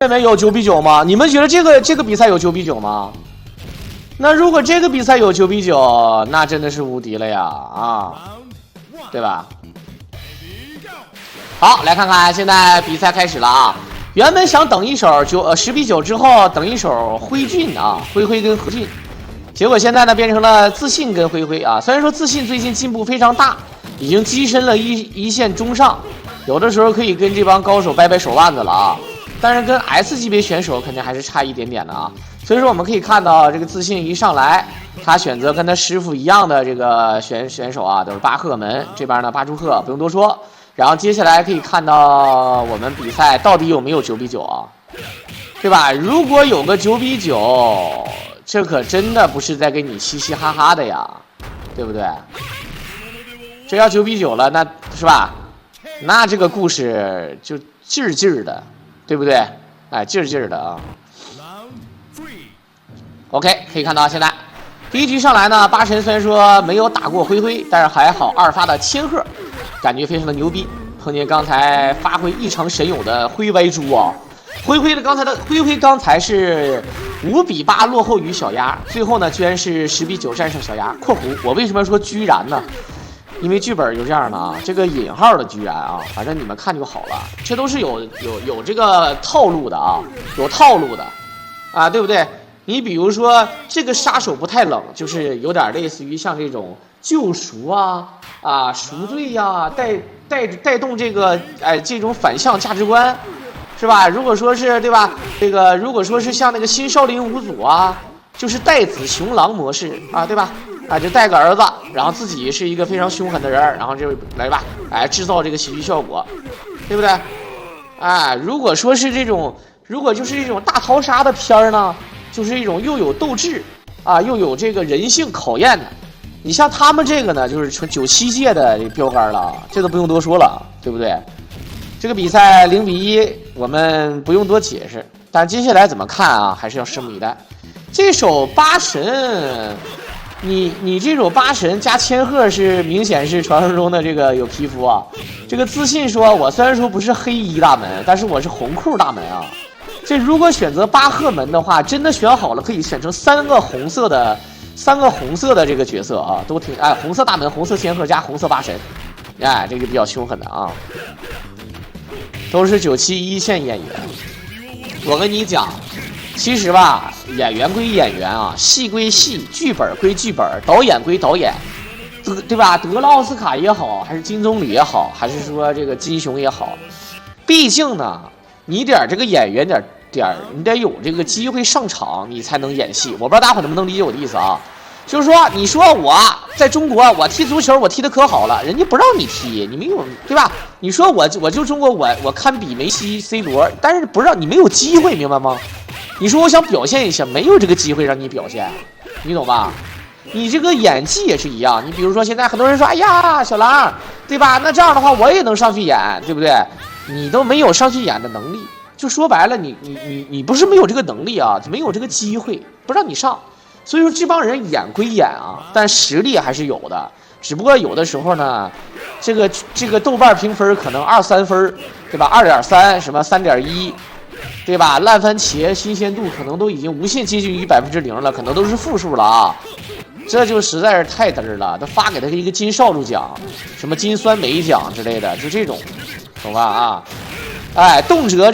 认为有9比9吗？你们觉得这个比赛有9比9吗？那如果这个比赛有9比9，那真的是无敌了呀啊，对吧？好，来看看现在比赛开始了啊。原本想等一手10比9之后等一手灰烬啊，灰灰跟何烬，结果现在呢变成了自信跟灰灰啊。虽然说自信最近进步非常大，已经跻身了一线中上，有的时候可以跟这帮高手掰掰手腕子了啊。但是跟 S 级别选手肯定还是差一点点的啊。所以说我们可以看到这个自信一上来，他选择跟他师傅一样的这个选手啊，都是巴赫门这边呢，巴朱赫不用多说。然后接下来可以看到我们比赛到底有没有9比9啊，对吧？如果有个9比9，这可真的不是在跟你嘻嘻哈哈的呀，对不对？这要9比9了，那是吧？那这个故事就劲儿劲儿的，对不对？哎，劲儿劲儿的啊。OK， 可以看到现在第一局上来呢，八神虽然说没有打过灰灰，但是还好二发的千鹤。感觉非常的牛逼，碰见刚才发挥异常神勇的灰歪猪啊，灰灰刚才是5比8落后于小鸭，最后呢居然是10比9战胜小鸭。（括弧我为什么说居然呢？因为剧本有这样的啊，这个引号的居然啊，反正你们看就好了，这都是有这个套路的啊，有套路的啊，对不对？你比如说这个杀手不太冷，就是有点类似于像这种救赎啊赎罪呀，带动这个这种反向价值观，是吧？如果说是对吧？这个如果说是像那个新少林五祖啊，就是带子雄狼模式啊，对吧？啊，就带个儿子，然后自己是一个非常凶狠的人，然后就来吧，制造这个喜剧效果，对不对？如果说是这种，如果就是这种大逃杀的片儿呢？就是一种又有斗志啊，又有这个人性考验的。你像他们这个呢，就是纯97届的标杆了，这都不用多说了，对不对？这个比赛0比1，我们不用多解释。但接下来怎么看啊，还是要拭目以待。这手八神，你这手八神加千鹤是明显是传说中的这个有皮肤啊。这个自信说，我虽然说不是黑衣大门，但是我是红裤大门啊。这如果选择巴赫门的话，真的选好了，可以选成三个红色的这个角色啊，都挺红色大门、红色千鹤加红色八神，这个比较凶狠的啊，都是97一线演员。我跟你讲，其实吧，演员归演员啊，戏归戏，剧本归剧本，导演归导演，对吧？得了奥斯卡也好，还是金棕榈也好，还是说这个金熊也好，毕竟呢，你这个演员你得有这个机会上场，你才能演戏。我不知道大伙能不能理解我的意思啊？就是说，你说我在中国，我踢足球，我踢得可好了，人家不让你踢，你没有，对吧？你说我就中国，我堪比梅西、C 罗，但是不让你没有机会，明白吗？你说我想表现一下，没有这个机会让你表现，你懂吧？你这个演技也是一样，你比如说现在很多人说，哎呀，小狼，对吧？那这样的话我也能上去演，对不对？你都没有上去演的能力。就说白了，你不是没有这个能力啊，没有这个机会，不让你上。所以说这帮人演归演啊，但实力还是有的。只不过有的时候呢，这个豆瓣评分可能2-3分，对吧？2.3什么3.1，对吧？烂番茄新鲜度可能都已经无限接近于0%了，可能都是负数了啊。这就实在是太嘚儿了，都发给他一个金少主奖，什么金酸梅奖之类的，就这种，懂吧啊？动辄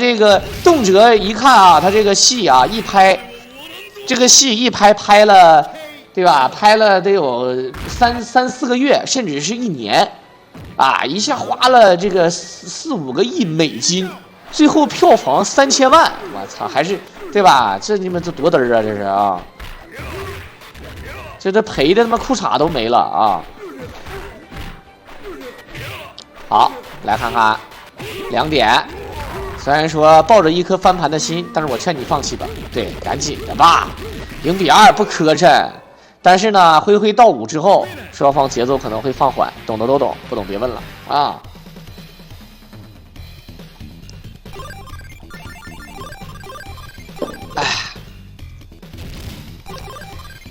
一看啊，他这个戏啊一拍，这个戏一拍了，对吧？拍了得有3-4个月，甚至是1年，一下花了这个4-5个亿美金，最后票房3000万，我操，还是对吧？这你们这多嘚儿啊，这是啊，这赔的他妈裤衩都没了啊！好，来看看2点。虽然说抱着一颗翻盘的心，但是我劝你放弃吧。对，赶紧的吧，0比2不磕碜。但是呢，灰灰到5之后，双方节奏可能会放缓，懂的都懂，不懂别问了啊。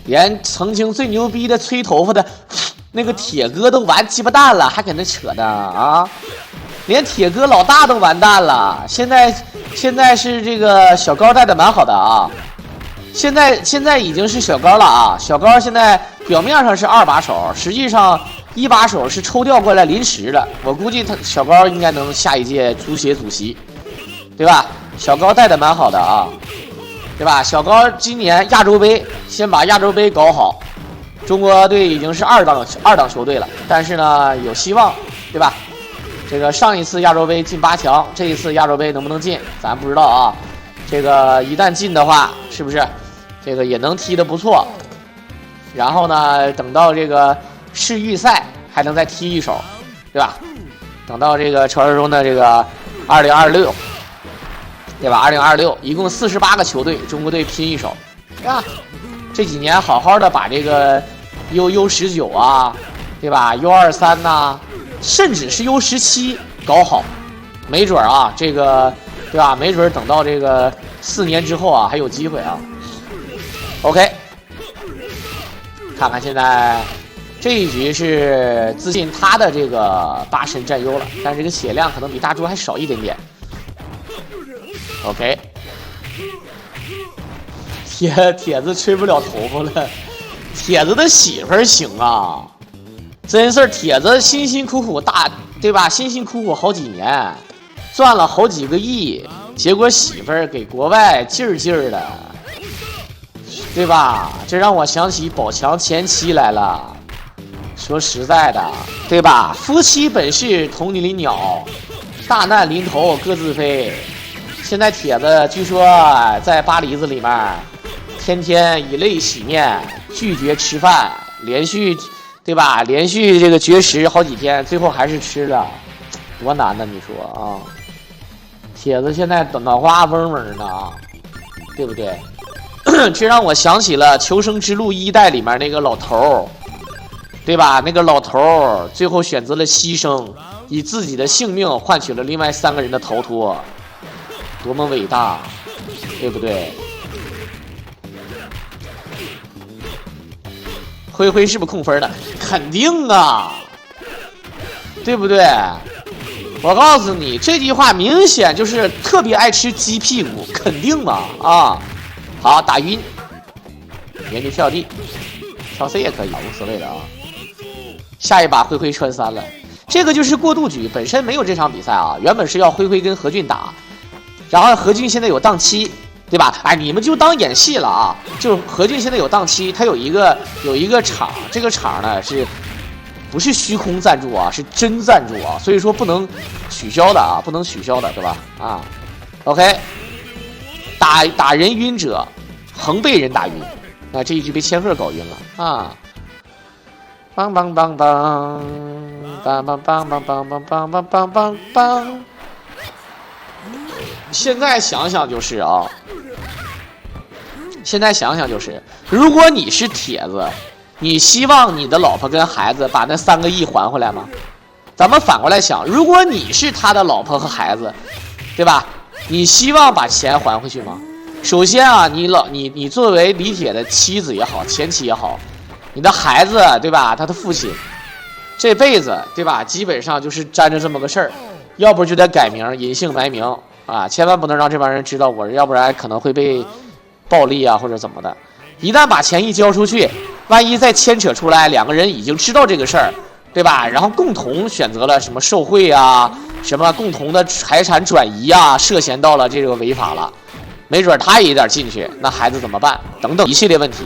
连曾经最牛逼的吹头发的那个铁哥都完鸡巴蛋了，还搁那扯呢啊！连铁哥老大都完蛋了，现在现在是这个小高带的蛮好的啊。现在已经是小高了啊，小高现在表面上是2把手，实际上1把手是抽调过来临时的。我估计小高应该能下一届足协主席，对吧？小高带的蛮好的啊，对吧？小高今年亚洲杯先把亚洲杯搞好，中国队已经是二档球队了，但是呢有希望，对吧？这个上一次亚洲杯进8强，这一次亚洲杯能不能进，咱不知道啊。这个一旦进的话，是不是这个也能踢得不错？然后呢，等到这个世预赛还能再踢一手，对吧？等到这个传说中的这个2026，对吧？2026一共48个球队，中国队拼一手，对吧？这几年好好的把这个 U19 啊，对吧 ？U23 呐，甚至是 U17搞好，没准啊，这个对吧？没准等到这个4年之后啊，还有机会啊。OK， 看看现在这一局是自信他的这个8神占优了，但是这个血量可能比大猪还少一点点。OK， 铁子吹不了头发了，铁子的媳妇儿行啊，真是铁子辛辛苦苦对吧？辛辛苦苦好几年，赚了好几个亿，结果媳妇儿给国外劲儿的，对吧？这让我想起宝强前妻来了。说实在的，对吧？夫妻本是同林鸟，大难临头各自飞。现在铁子据说在巴黎子里面，天天以泪洗面，拒绝吃饭，连续，对吧？连续这个绝食好几天，最后还是吃了，多难呢？你说啊？铁子现在脑瓜嗡嗡的啊，对不对？这让我想起了《求生之路》1代里面那个老头，对吧？那个老头最后选择了牺牲，以自己的性命换取了另外3个人的逃脱，多么伟大，对不对？灰灰是不是控分的？肯定啊，对不对？我告诉你，这句话明显就是特别爱吃鸡屁股，肯定嘛啊！好，打晕，原地跳地，跳 C 也可以，无所谓的啊。下一把灰灰穿3了，这个就是过渡局，本身没有这场比赛啊，原本是要灰灰跟何俊打，然后何俊现在有档期，对吧？哎，你们就当演戏了啊！就何俊现在有档期，他有一个场，这个场呢不是虚空赞助啊，是真赞助啊，所以说不能取消的啊，不能取消的，对吧？啊 ，OK， 打人晕者，横被人打晕，那这一局被千鹤搞晕了啊！梆梆梆梆梆梆梆梆梆梆梆梆梆梆梆。现在想想就是啊，如果你是铁子，你希望你的老婆跟孩子把那3个亿还回来吗？咱们反过来想，如果你是他的老婆和孩子，对吧？你希望把钱还回去吗？首先啊，你作为李铁的妻子也好，前妻也好，你的孩子对吧？他的父亲这辈子对吧？基本上就是沾着这么个事儿，要不就得改名，隐姓埋名啊，千万不能让这帮人知道我，要不然可能会被暴力啊或者怎么的。一旦把钱一交出去，万一再牵扯出来2个人已经知道这个事儿，对吧？然后共同选择了什么受贿啊，什么共同的财产转移啊，涉嫌到了这个违法了，没准他也有点进去，那孩子怎么办？等等一系列问题。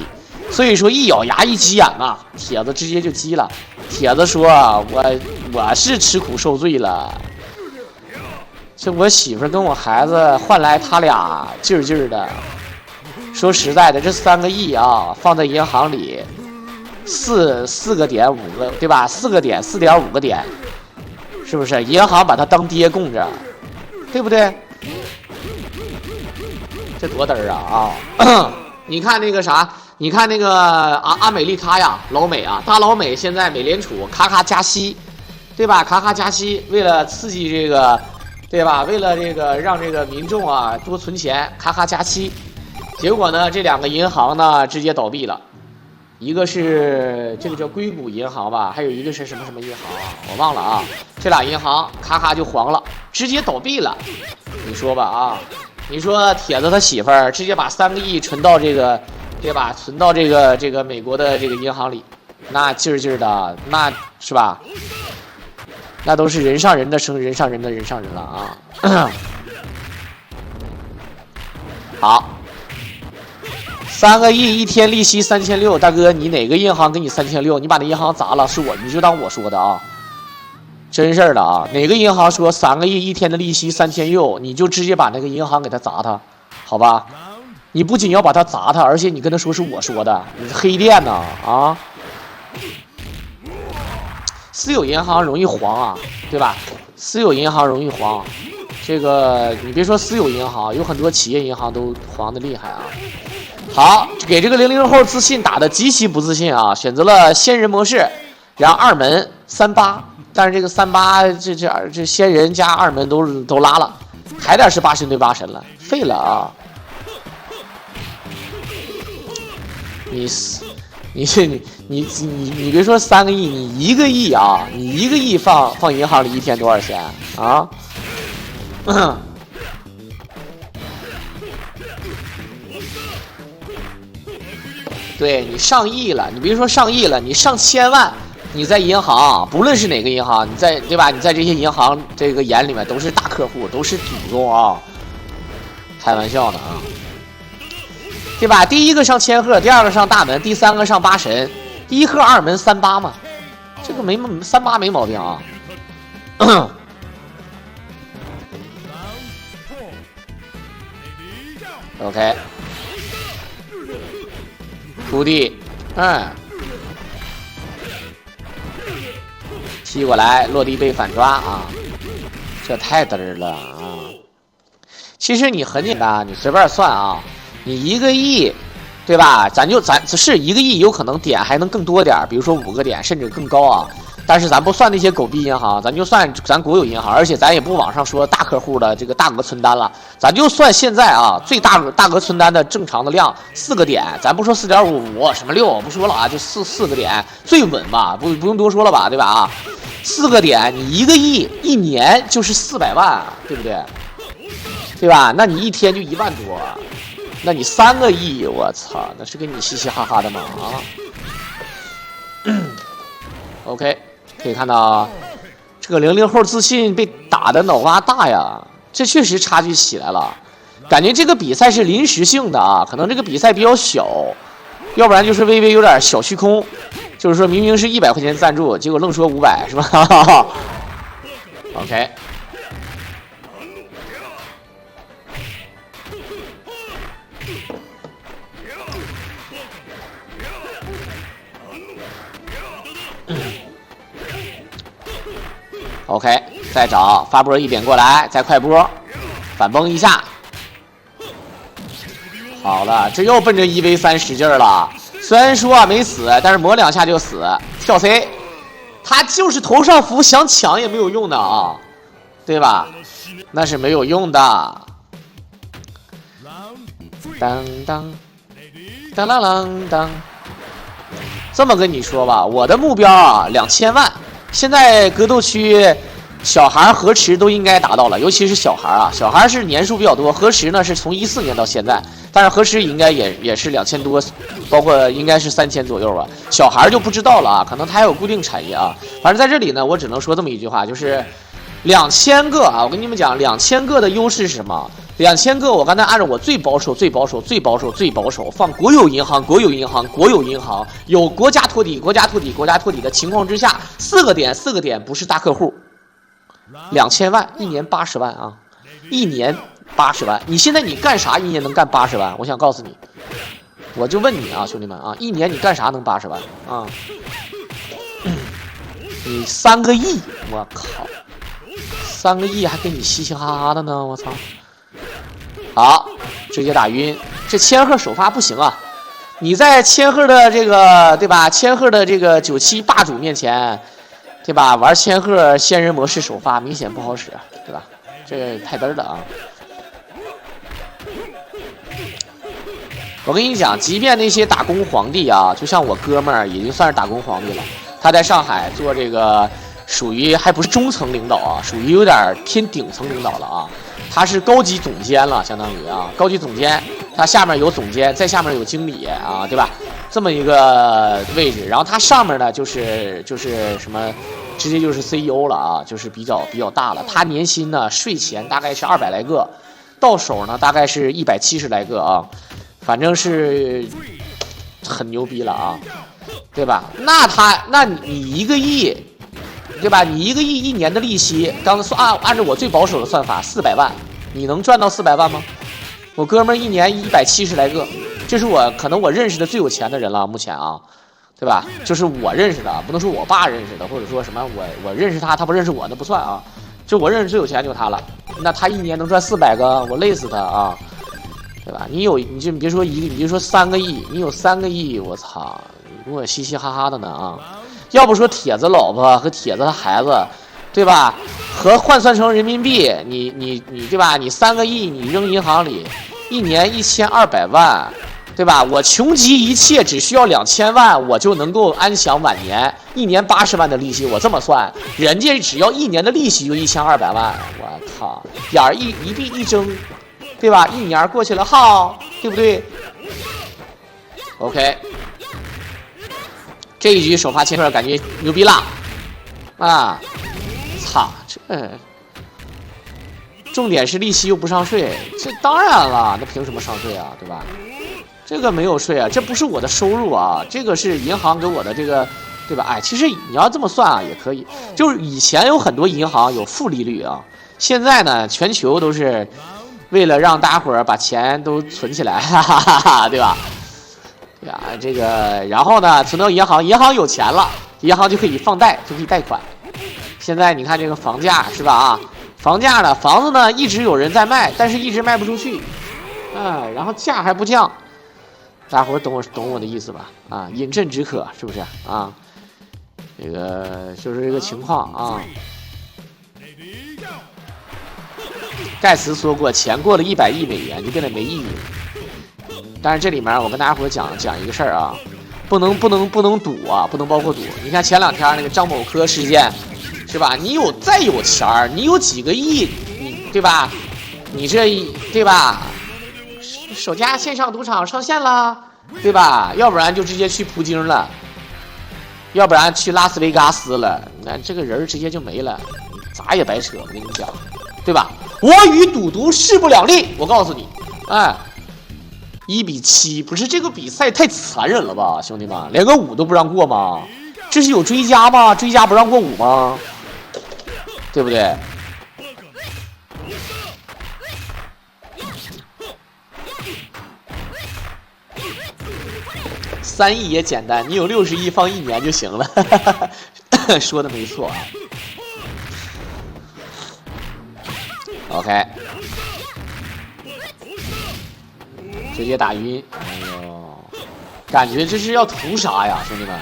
所以说一咬牙一急眼啊，铁子直接就急了。铁子说：“我是吃苦受罪了，这我媳妇跟我孩子换来他俩劲儿的。说实在的，这3个亿啊，放在银行里，4个点5个，对吧？4个点4.5个点，是不是？银行把他当爹供着，对不对？这多嘚儿啊啊！你看那个啥。”你看那个阿美利卡呀，老美啊，大老美现在美联储咔咔加息，对吧？咔咔加息，为了刺激这个，对吧？为了这个让这个民众啊多存钱，咔咔加息，结果呢，这2个银行呢直接倒闭了，一个是这个叫硅谷银行吧，还有一个是什么银行啊，我忘了啊。这俩银行咔咔就黄了，直接倒闭了。你说吧啊，你说铁子他媳妇儿直接把3个亿存到这个，对吧？存到这个美国的这个银行里，那劲儿劲儿的，那是吧？那都是人上人的生，人上人的人上人了啊！好，3个亿一天利息3600，大哥，你哪个银行给你3600？你把那银行砸了，是我，你就当我说的啊。真事儿的啊！哪个银行说3个亿一天的利息3600，你就直接把那个银行给他砸他，好吧？你不仅要把他砸他，而且你跟他说是我说的，你是黑店呢啊！私有银行容易黄啊，对吧？私有银行容易黄，这个你别说私有银行，有很多企业银行都黄的厉害啊。好，给这个00后自信打的极其不自信啊，选择了仙人模式，然后2门38。但是这个38这仙人加2门都拉了，还得是8神对8神了，废了啊！你别说3个亿，你1个亿啊，你1个亿放银行里一天多少钱啊？对你上亿了，你别说上亿了，你上千万。你在银行，不论是哪个银行，你在对吧？你在这些银行这个眼里面都是大客户，都是祖宗啊！开玩笑呢啊，对吧？第一个上千鹤，第2个上大门，第3个上8神，第1鹤2门38嘛，这个38没毛病啊。OK， 徒弟，踢过来，落地被反抓啊！这太嘚儿了啊！其实你很简单，你随便算啊，你1个亿，对吧？咱是1个亿，有可能点还能更多点，比如说5个点，甚至更高啊。但是咱不算那些狗逼银行，咱就算咱国有银行，而且咱也不往上说大客户的这个大额存单了，咱就算现在啊最大额存单的正常的量4个点，咱不说4.55什么6，不说了啊，就4个点最稳吧，不用多说了吧，对吧啊？4个点，你1个亿一年就是400万，对不对？对吧？那你一天就1万多，那你3个亿，我操，那是跟你嘻嘻哈哈的吗？啊？OK。可以看到，这个00后自信被打的脑瓜大呀，这确实差距起来了。感觉这个比赛是临时性的啊，可能这个比赛比较小，要不然就是微微有点小虚空，就是说明明是100块钱赞助，结果愣说500，是吧？OK。OK， 再找发波一点过来，再快波，反崩一下。好了，这又奔着1v3使劲了。虽然说没死，但是磨2下就死。跳 C， 他就是头上符，想抢也没有用的啊，对吧？那是没有用的。当当当当当当。这么跟你说吧，我的目标啊，2000万。现在格斗区小孩河池都应该达到了，尤其是小孩啊，小孩是年数比较多，河池呢是从14年到现在，但是河池应该也是2000多，包括应该是3000左右吧。小孩就不知道了啊，可能他还有固定产业啊。反正在这里呢，我只能说这么一句话，就是2000个啊，我跟你们讲，2000个的优势是什么？2000个，我刚才按照我最保守放国有银行，有国家托底的情况之下，4个点不是大客户，2000万一年80万啊，一年80万，你现在你干啥一年能干80万？我想告诉你，我就问你啊，兄弟们啊，一年你干啥能80万啊？你3个亿，我靠，3个亿还跟你嘻嘻哈哈的呢，我操！好，直接打晕，这千鹤首发不行啊！你在千鹤的这个对吧？千鹤的这个97霸主面前，对吧？玩千鹤仙人模式首发明显不好使，对吧？这太嘚了啊！我跟你讲，即便那些打工皇帝啊，就像我哥们儿，已经算是打工皇帝了，他在上海做这个。属于还不是中层领导啊，属于有点偏顶层领导了啊。他是高级总监了，相当于啊，高级总监，他下面有总监，在下面有经理啊，对吧？这么一个位置，然后他上面呢就是什么，直接就是 CEO 了啊，就是比较大了。他年薪呢税前大概是200来个，到手呢大概是170来个啊，反正是很牛逼了啊，对吧？那你1个亿。对吧？你1个亿1年的利息，刚算按照我最保守的算法，400万，你能赚到400万吗？我哥们儿1年170来个，这是可能我认识的最有钱的人了，目前啊，对吧？就是我认识的，不能说我爸认识的，或者说什么我认识他，他不认识我，那不算啊。就我认识最有钱就他了，那他1年能赚400个，我累死他啊，对吧？你别说1个，你就说3个亿，你有3个亿，我操，你跟我嘻嘻哈哈的呢啊！要不说铁子老婆和铁子他孩子，对吧？和换算成人民币，你对吧？你3个亿你扔银行里，1年1200万，对吧？我穷极一切只需要2000万，我就能够安享晚年，1年80万的利息，我这么算，人家只要1年的利息就1200万，我靠，眼儿一闭一睁，对吧？1年过去了，好，对不对 ？OK。这一局首发千克感觉牛逼啦，啊，操，这重点是利息又不上税，这当然了，那凭什么上税啊，对吧？这个没有税啊，这不是我的收入啊，这个是银行给我的这个，对吧？哎，其实你要这么算啊，也可以，就是以前有很多银行有负利率啊，现在呢，全球都是为了让大家伙儿把钱都存起来，哈哈哈哈，对吧？呀，这个，然后呢，存到银行，银行有钱了，银行就可以放贷，就可以贷款。现在你看这个房价是吧？啊，房价呢，房子呢一直有人在卖，但是一直卖不出去，然后价还不降，大伙懂我的意思吧？啊，饮鸩止渴是不是啊？这个就是这个情况啊。盖茨说过，钱过了100亿美元就变得没意义。但是这里面我跟大家伙讲一个事儿啊，不能赌啊，不能包括赌。你看前2天那个张某科事件，是吧？你再有钱儿，你有几个亿，你对吧？你这对吧？首家线上赌场上线了，对吧？要不然就直接去葡京了，要不然去拉斯维加斯了，那这个人直接就没了，咋也白扯。我跟你讲，对吧？我与赌毒势不两立，我告诉你，哎。1比7，不是这个比赛太残忍了吧，兄弟们，连个5都不让过吗？这是有追加吗？追加不让过5吗？对不对？3亿也简单，你有60亿放1年就行了。说的没错啊。OK。直接打晕，哎呦，感觉这是要屠杀呀，兄弟们，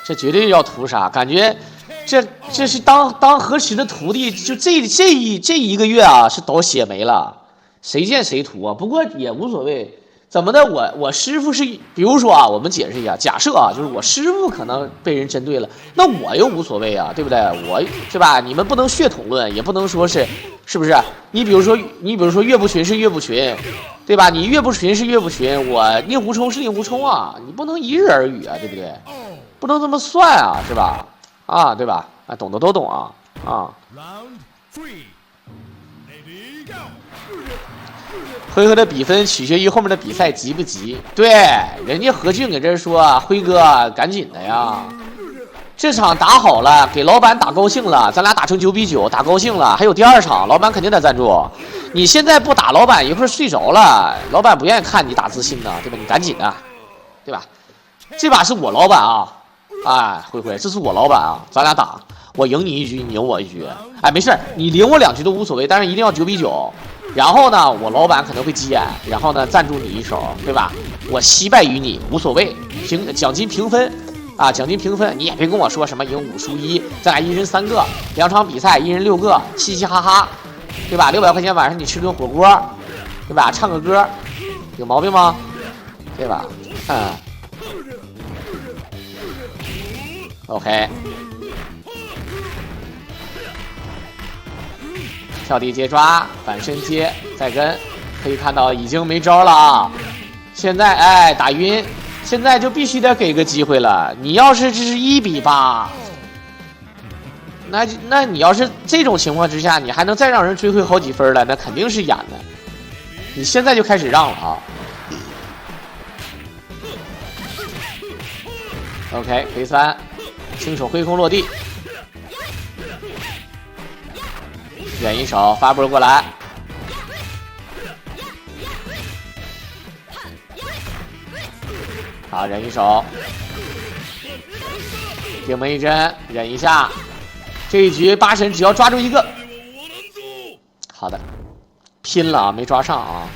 这绝对要屠杀，感觉这是当何时的徒弟，就这一个月啊，是倒血霉了，谁见谁屠啊？不过也无所谓，怎么的？我师傅是，比如说啊，我们解释一下，假设啊，就是我师傅可能被人针对了，那我又无所谓啊，对不对？我是吧？你们不能血统论，也不能说是不是？你比如说岳不群是岳不群。对吧？你岳不群是岳不群，我令狐冲是令狐冲啊，你不能一日而语啊，对不对？不能这么算啊，是吧？啊，对吧？啊，懂的都懂啊啊。回合的比分取决于后面的比赛急不急。对，人家何俊搁这说，辉哥赶紧的呀，这场打好了，给老板打高兴了，咱俩打成9比9，打高兴了，还有第2场，老板肯定得赞助。你现在不打，老板一会儿睡着了，老板不愿意看你打自信呢，对吧？你赶紧的，对吧？这把是我老板啊，哎，辉辉，这是我老板啊，咱俩打，我赢你1局，你赢我1局，哎，没事，你赢我2局都无所谓，但是一定要9比9。然后呢，我老板可能会急眼，然后呢赞助你1手，对吧？我惜败于你无所谓，奖金平分。啊，奖金评分你也别跟我说什么赢5输1，咱俩1人3个，2场比赛1人6个，嘻嘻哈哈，对吧？600块钱晚上你吃顿火锅，对吧？唱个歌，有毛病吗？对吧？OK，跳地接抓，反身接，再跟，可以看到已经没招了啊。现在哎打晕，现在就必须得给个机会了。你要是这是1比8，那你要是这种情况之下，你还能再让人追回好几分了，那肯定是演的。你现在就开始让了啊。OK， 回3，轻手挥空落地，忍一手发波过来，好，忍一手，顶门一针，忍一下。这一局8神只要抓住一个，好的，拼了啊，没抓上啊！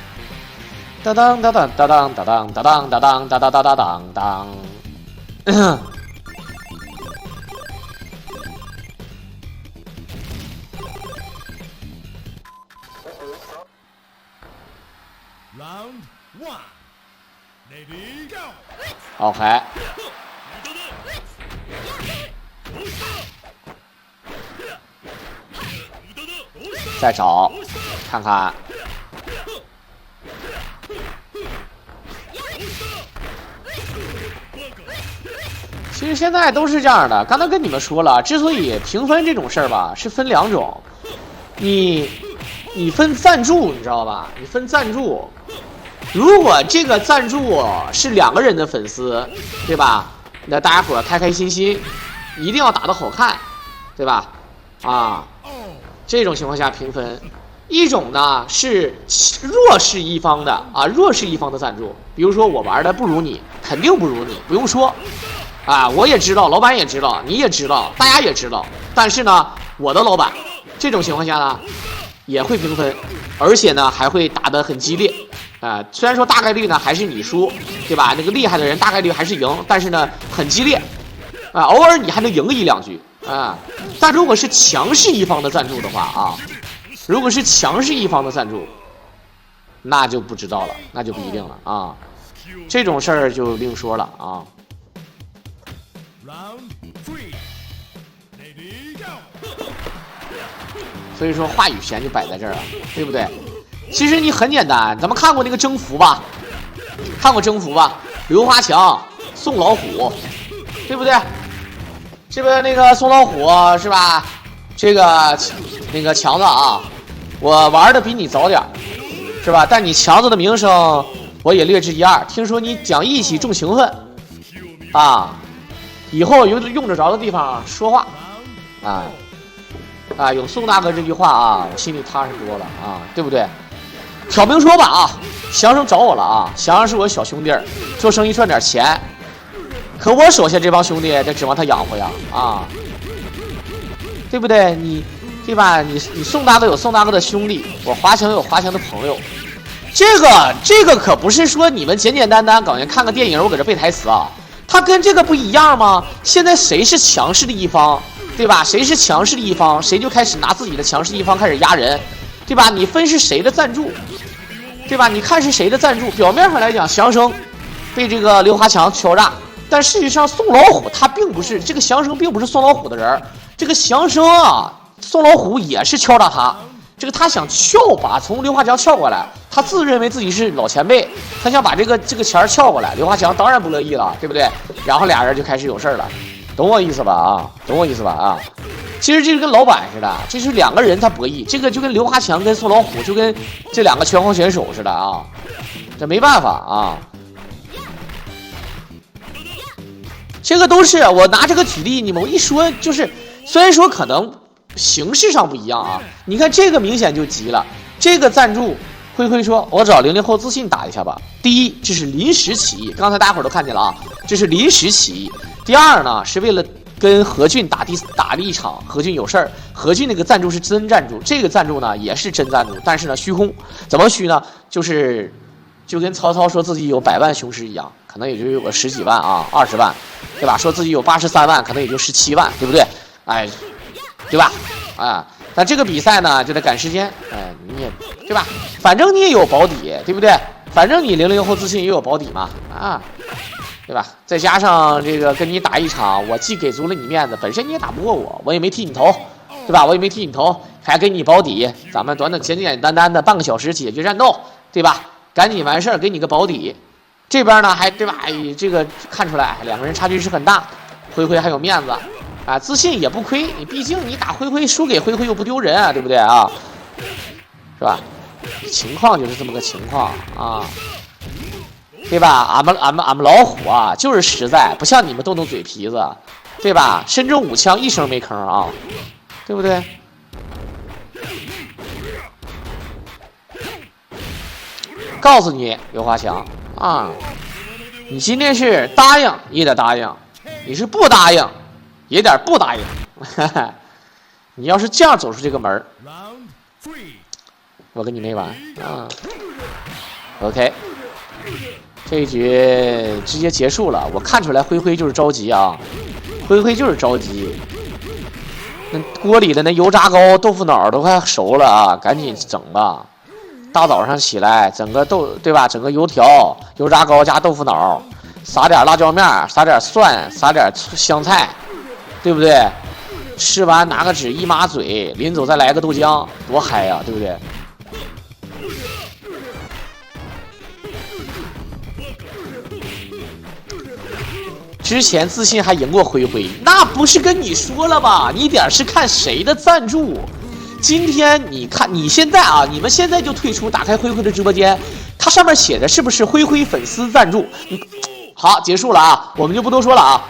当当当当当当当当当当当当当当当当当。Round 1, ready go. OK， 再找看看。其实现在都是这样的，刚才跟你们说了，之所以评分这种事儿吧，是分2种，你分赞助，你知道吧？你分赞助，如果这个赞助是2个人的粉丝，对吧？那大家伙开开心心，一定要打得好看，对吧？啊，这种情况下评分。一种呢是弱势一方的啊，弱势一方的赞助，比如说我玩的不如你，肯定不如你，不用说。啊，我也知道，老板也知道，你也知道，大家也知道。但是呢，我的老板这种情况下呢，也会评分，而且呢还会打得很激烈。虽然说大概率呢还是你输，对吧？那个厉害的人大概率还是赢，但是呢很激烈。偶尔你还能赢1-2局啊。但如果是强势一方的赞助的话啊，如果是强势一方的赞助，那就不知道了，那就不一定了啊。这种事儿就另说了啊。所以说话语权就摆在这儿了，对不对？其实你很简单，咱们看过那个征服吧？看过征服吧？刘华强、宋老虎，对不对？这边那个宋老虎是吧？这个那个强子啊，我玩的比你早点，是吧？但你强子的名声我也略知一二。听说你讲义气重情分啊，以后用得着的地方说话啊，有宋大哥这句话啊，我心里踏实多了啊，对不对？挑明说吧啊，祥生找我了啊，祥生是我小兄弟，做生意赚点钱，可我手下这帮兄弟得指望他养活呀啊，对不对？你对吧？你宋大哥有宋大哥的兄弟，我华强有华强的朋友，这个可不是说你们简简单单搞人看个电影我搁这背台词啊，他跟这个不一样吗？现在谁是强势的一方？对吧？谁是强势的一方，谁就开始拿自己的强势一方开始压人，对吧？你分是谁的赞助，对吧？你看是谁的赞助。表面上来讲，祥生被这个刘华强敲诈，但事实上宋老虎他并不是这个祥生，并不是宋老虎的人。这个祥生啊，宋老虎也是敲诈他，这个他想把从刘华强撬过来，他自认为自己是老前辈，他想把这个钱撬过来，刘华强当然不乐意了，对不对？然后俩人就开始有事了。懂我意思吧啊？懂我意思吧啊？其实这个跟老板似的，这是2个人他博弈，这个就跟刘华强跟宋老虎，就跟这2个拳皇选手似的啊，这没办法啊。这个都是我拿这个举例，你们一说就是，虽然说可能形式上不一样啊，你看这个明显就急了，这个赞助。灰灰说：“我找00后自信打一下吧。第一，这是临时起义，刚才大家伙都看见了啊，这是临时起义。第二呢，是为了跟何俊打了一场，何俊有事儿，何俊那个赞助是真赞助，这个赞助呢也是真赞助，但是呢虚空，怎么虚呢？就跟曹操说自己有100万雄师一样，可能也就有个10几万啊，20万，对吧？说自己有83万，可能也就17万，对不对？哎，对吧？啊。”但这个比赛呢，就得赶时间，你也对吧？反正你也有保底，对不对？反正你00后自信也有保底嘛，啊，对吧？再加上这个跟你打一场，我既给足了你面子，本身你也打不过我，我也没剃你头，对吧？我也没剃你头，还给你保底，咱们短短简简单单的半个小时解决战斗，对吧？赶紧完事儿，给你个保底。这边呢还对吧？哎，这个看出来两个人差距是很大，灰灰还有面子啊，自信也不亏。你毕竟你打灰灰输给灰灰又不丢人啊，对不对啊？是吧？情况就是这么个情况啊，对吧？俺们老虎啊，就是实在，不像你们动动嘴皮子，对吧？身中5枪，一声没吭啊，对不对？告诉你，刘华强啊，你今天是答应也得答应，你是不答应也得不答应。你要是这样走出这个门，我跟你没完啊。OK， 这一局直接结束了。我看出来灰灰就是着急啊，灰灰就是着急。那锅里的那油炸糕、豆腐脑都快熟了啊，赶紧整吧。大早上起来，整个对吧？整个油条、油炸糕加豆腐脑，撒点辣椒面，撒点蒜，撒点香菜，对不对？吃完拿个纸一抹嘴，临走再来个豆浆，多嗨呀，对不对？之前自信还赢过灰灰，那不是跟你说了吗？你点是看谁的赞助。今天你看，你现在啊，你们现在就退出，打开灰灰的直播间，它上面写的是不是灰灰粉丝赞助？好，结束了啊，我们就不多说了啊。